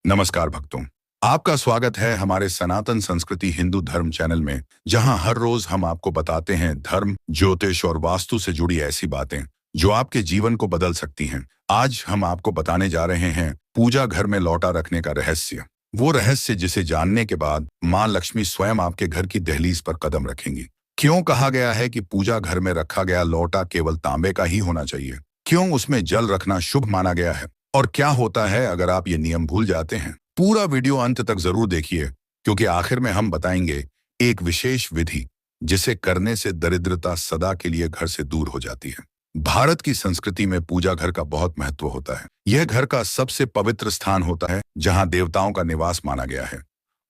नमस्कार भक्तों, आपका स्वागत है हमारे सनातन संस्कृति हिंदू धर्म चैनल में, जहां हर रोज हम आपको बताते हैं धर्म, ज्योतिष और वास्तु से जुड़ी ऐसी बातें जो आपके जीवन को बदल सकती हैं। आज हम आपको बताने जा रहे हैं पूजा घर में लौटा रखने का रहस्य। वो रहस्य जिसे जानने के बाद माँ लक्ष्मी स्वयं आपके घर की दहलीज पर कदम रखेंगी। क्यों कहा गया है कि पूजा घर में रखा गया लौटा केवल तांबे का ही होना चाहिए? क्यों उसमें जल रखना शुभ माना गया है? और क्या होता है अगर आप ये नियम भूल जाते हैं? पूरा वीडियो अंत तक जरूर देखिए, क्योंकि आखिर में हम बताएंगे एक विशेष विधि जिसे करने से दरिद्रता सदा के लिए घर से दूर हो जाती है। भारत की संस्कृति में पूजा घर का बहुत महत्व होता है। यह घर का सबसे पवित्र स्थान होता है, जहां देवताओं का निवास माना गया है।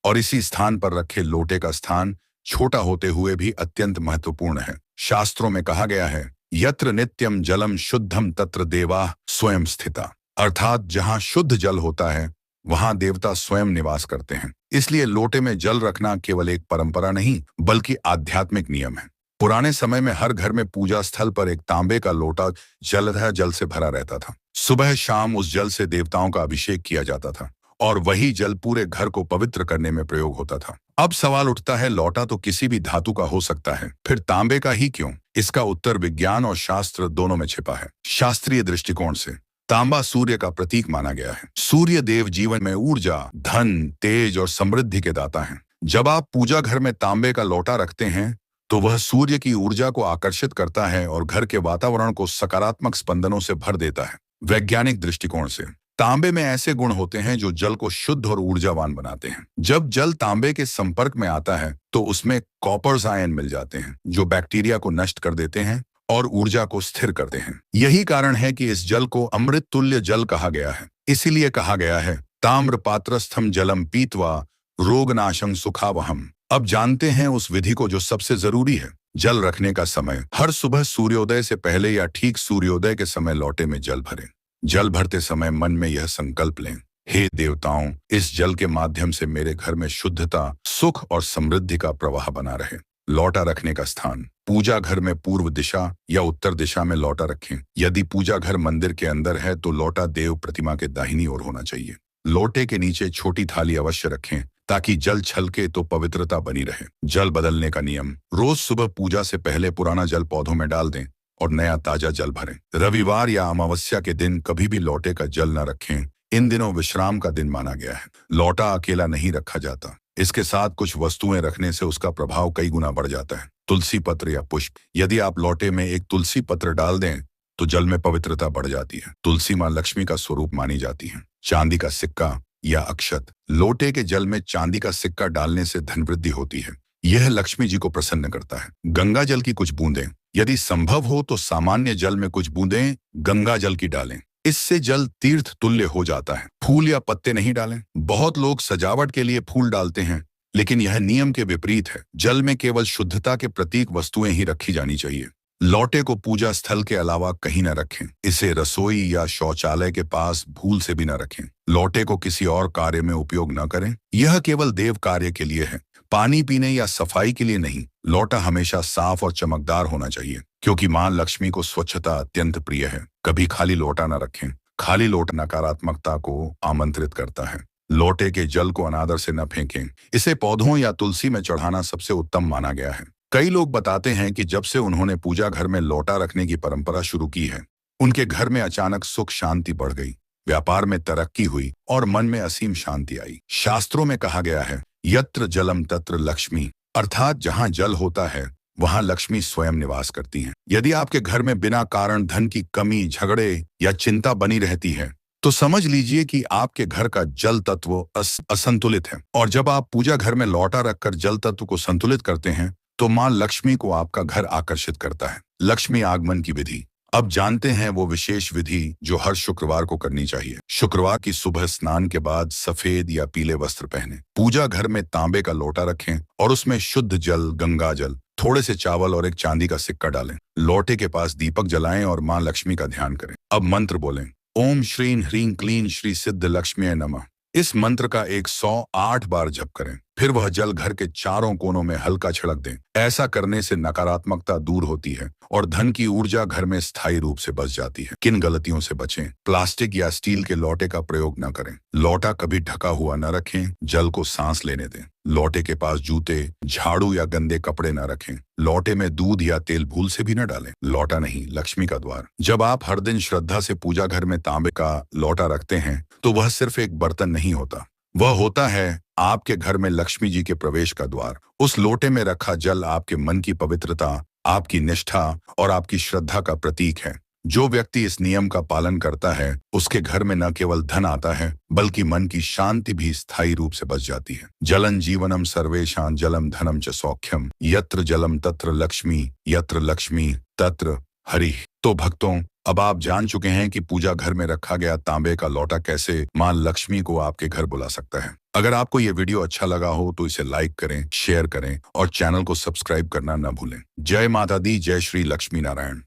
और इसी स्थान पर रखे लोटे का स्थान छोटा होते हुए भी अत्यंत महत्वपूर्ण है। शास्त्रों में कहा गया है, यत्र नित्यम जलम शुद्धम तत्र देवा स्वयं स्थिता। अर्थात जहां शुद्ध जल होता है वहां देवता स्वयं निवास करते हैं। इसलिए लोटे में जल रखना केवल एक परंपरा नहीं, बल्कि आध्यात्मिक नियम है। पुराने समय में हर घर में पूजा स्थल पर एक तांबे का लोटा जल से भरा रहता था। सुबह शाम उस जल से देवताओं का अभिषेक किया जाता था और वही जल पूरे घर को पवित्र करने में प्रयोग होता था। अब सवाल उठता है, लौटा तो किसी भी धातु का हो सकता है, फिर तांबे का ही क्यों? इसका उत्तर विज्ञान और शास्त्र दोनों में छिपा है। शास्त्रीय दृष्टिकोण से तांबा सूर्य का प्रतीक माना गया है। सूर्य देव जीवन में ऊर्जा, धन, तेज और समृद्धि के दाता हैं। जब आप पूजा घर में तांबे का लोटा रखते हैं तो वह सूर्य की ऊर्जा को आकर्षित करता है और घर के वातावरण को सकारात्मक स्पंदनों से भर देता है। वैज्ञानिक दृष्टिकोण से तांबे में ऐसे गुण होते हैं जो जल को शुद्ध और ऊर्जावान बनाते हैं। जब जल तांबे के संपर्क में आता है तो उसमें कॉपर्स आयन मिल जाते हैं, जो बैक्टीरिया को नष्ट कर देते हैं और ऊर्जा को स्थिर करते हैं। यही कारण है कि इस जल को अमृत तुल्य जल कहा गया है। इसीलिए कहा गया है, ताम्र पात्रस्थम जलम पीत्वा रोगनाशम सुखावहम। अब जानते हैं उस विधि को जो सबसे जरूरी है, जल रखने का समय। हर सुबह सूर्योदय से पहले या ठीक सूर्योदय के समय लोटे में जल भरें। जल भरते समय मन में यह संकल्प लें, हे देवताओं, इस जल के माध्यम से मेरे घर में शुद्धता, सुख और समृद्धि का प्रवाह बना रहे। लौटा रखने का स्थान, पूजा घर में पूर्व दिशा या उत्तर दिशा में लौटा रखें। यदि पूजा घर मंदिर के अंदर है तो लौटा देव प्रतिमा के दाहिनी ओर होना चाहिए। लोटे के नीचे छोटी थाली अवश्य रखें ताकि जल छलके तो पवित्रता बनी रहे। जल बदलने का नियम, रोज सुबह पूजा से पहले पुराना जल पौधों में डाल दें और नया ताजा जल भरें। रविवार या अमावस्या के दिन कभी भी लोटे का जल न रखें। इन दिनों विश्राम का दिन माना गया है। लौटा अकेला नहीं रखा जाता, इसके साथ कुछ वस्तुएं रखने से उसका प्रभाव कई गुना बढ़ जाता है। तुलसी पत्र या पुष्प, यदि आप लोटे में एक तुलसी पत्र डाल दें तो जल में पवित्रता बढ़ जाती है। तुलसी माँ लक्ष्मी का स्वरूप मानी जाती है। चांदी का सिक्का या अक्षत, लोटे के जल में चांदी का सिक्का डालने से धन वृद्धि होती है। यह लक्ष्मी जी को प्रसन्न करता है। गंगा जल की कुछ बूंदें, यदि संभव हो तो सामान्य जल में कुछ बूंदें गंगा जल की डालें। इससे जल तीर्थ तुल्य हो जाता है। फूल या पत्ते नहीं डालें। बहुत लोग सजावट के लिए फूल डालते हैं, लेकिन यह नियम के विपरीत है। जल में केवल शुद्धता के प्रतीक वस्तुएं ही रखी जानी चाहिए। लौटे को पूजा स्थल के अलावा कहीं न रखें। इसे रसोई या शौचालय के पास भूल से भी न रखें। लौटे को किसी और कार्य में उपयोग न करें। यह केवल देव कार्य के लिए है, पानी पीने या सफाई के लिए नहीं। लौटा हमेशा साफ और चमकदार होना चाहिए, क्योंकि मां लक्ष्मी को स्वच्छता अत्यंत प्रिय है। कभी खाली लोटा न रखें। खाली लोटा नकारात्मकता को आमंत्रित करता है। लोटे के जल को अनादर से न फेंकें। इसे पौधों या तुलसी में चढ़ाना सबसे उत्तम माना गया है। कई लोग बताते हैं कि जब से उन्होंने पूजा घर में लोटा रखने की परंपरा शुरू की है, उनके घर में अचानक सुख शांति बढ़ गई, व्यापार में तरक्की हुई और मन में असीम शांति आई। शास्त्रों में कहा गया है, यत्र जलम तत्र लक्ष्मी, अर्थात जहां जल होता है वहां लक्ष्मी स्वयं निवास करती हैं। यदि आपके घर में बिना कारण धन की कमी, झगड़े या चिंता बनी रहती है तो समझ लीजिए कि आपके घर का जल तत्व असंतुलित है। और जब आप पूजा घर में लौटा रखकर जल तत्व को संतुलित करते हैं तो मां लक्ष्मी को आपका घर आकर्षित करता है। लक्ष्मी आगमन की विधि, अब जानते हैं वो विशेष विधि जो हर शुक्रवार को करनी चाहिए। शुक्रवार की सुबह स्नान के बाद सफेद या पीले वस्त्र पहने, पूजा घर में तांबे का लोटा रखें और उसमें शुद्ध जल, गंगा जल, थोड़े से चावल और एक चांदी का सिक्का डालें। लोटे के पास दीपक जलाएं और मां लक्ष्मी का ध्यान करें। अब मंत्र बोलें, ओम श्रीं ह्रीं क्लीं श्री सिद्ध लक्ष्मी नमः। इस मंत्र का 108 बार जप करें। फिर वह जल घर के चारों कोनों में हल्का छिड़क दें। ऐसा करने से नकारात्मकता दूर होती है और धन की ऊर्जा घर में स्थायी रूप से बस जाती है। किन गलतियों से बचें? प्लास्टिक या स्टील के लोटे का प्रयोग न करें। लोटा कभी ढका हुआ न रखें, जल को सांस लेने दें। लोटे के पास जूते, झाड़ू या गंदे कपड़े न रखें। लोटे में दूध या तेल भूल से भी न डालें। लोटा नहीं, लक्ष्मी का द्वार। जब आप हर दिन श्रद्धा से पूजा घर में तांबे का लोटा रखते हैं तो वह सिर्फ एक बर्तन नहीं होता, वह होता है आपके घर में लक्ष्मी जी के प्रवेश का द्वार। उस लोटे में रखा जल आपके मन की पवित्रता, आपकी निष्ठा और आपकी श्रद्धा का प्रतीक है। जो व्यक्ति इस नियम का पालन करता है उसके घर में न केवल धन आता है बल्कि मन की शांति भी स्थायी रूप से बस जाती है। जलम जीवनम सर्वेशां जलम धनम च सौख्यम, यत्र जलम तत्र लक्ष्मी, यत्र लक्ष्मी तत्र हरि। तो भक्तों, अब आप जान चुके हैं कि पूजा घर में रखा गया तांबे का लोटा कैसे मां लक्ष्मी को आपके घर बुला सकता है। अगर आपको ये वीडियो अच्छा लगा हो तो इसे लाइक करें, शेयर करें और चैनल को सब्सक्राइब करना न भूलें। जय माता दी, जय श्री लक्ष्मी नारायण।